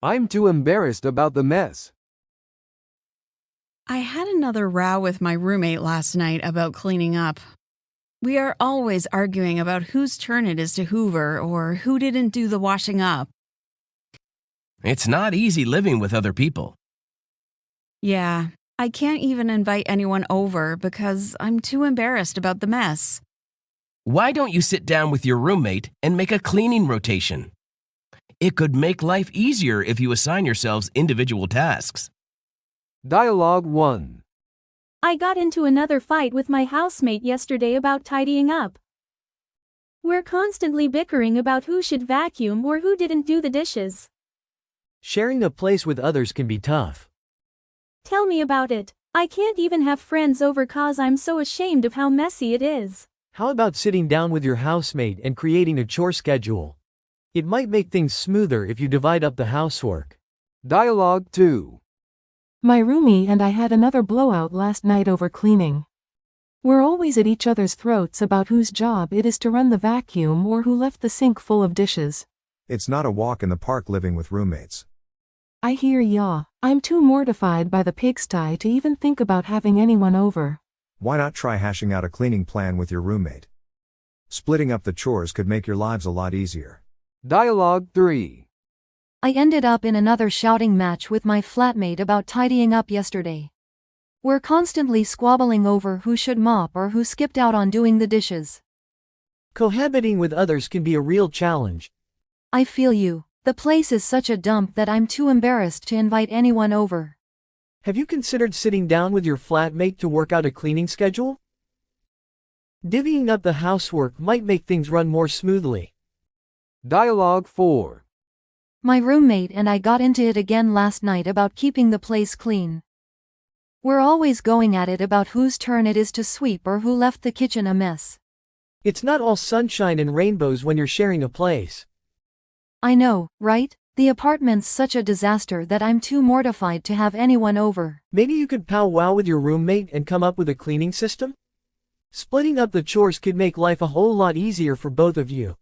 I'm too embarrassed about the mess. I had another row with my roommate last night about cleaning up. We are always arguing about whose turn it is to hoover or who didn't do the washing up. It's not easy living with other people. Yeah, I can't even invite anyone over because I'm too embarrassed about the mess. Why don't you sit down with your roommate and make a cleaning rotation? It could make life easier if you assign yourselves individual tasks. Dialogue 1. I got into another fight with my housemate yesterday about tidying up. We're constantly bickering about who should vacuum or who didn't do the dishes. Sharing a place with others can be tough. Tell me about it. I can't even have friends over 'cause I'm so ashamed of how messy it is. How about sitting down with your housemate and creating a chore schedule? It might make things smoother if you divide up the housework. Dialogue 2. My roomie and I had another blowout last night over cleaning. We're always at each other's throats about whose job it is to run the vacuum or who left the sink full of dishes. It's not a walk in the park living with roommates. I hear ya. I'm too mortified by the pigsty to even think about having anyone over. Why not try hashing out a cleaning plan with your roommate? Splitting up the chores could make your lives a lot easier. Dialogue 3. I ended up in another shouting match with my flatmate about tidying up yesterday. We're constantly squabbling over who should mop or who skipped out on doing the dishes. Cohabiting with others can be a real challenge. I feel you. The place is such a dump that I'm too embarrassed to invite anyone over. Have you considered sitting down with your flatmate to work out a cleaning schedule? Divvying up the housework might make things run more smoothly. Dialogue 4. My roommate and I got into it again last night about keeping the place clean. We're always going at it about whose turn it is to sweep or who left the kitchen a mess. It's not all sunshine and rainbows when you're sharing a place. I know, right? The apartment's such a disaster that I'm too mortified to have anyone over. Maybe you could powwow with your roommate and come up with a cleaning system? Splitting up the chores could make life a whole lot easier for both of you.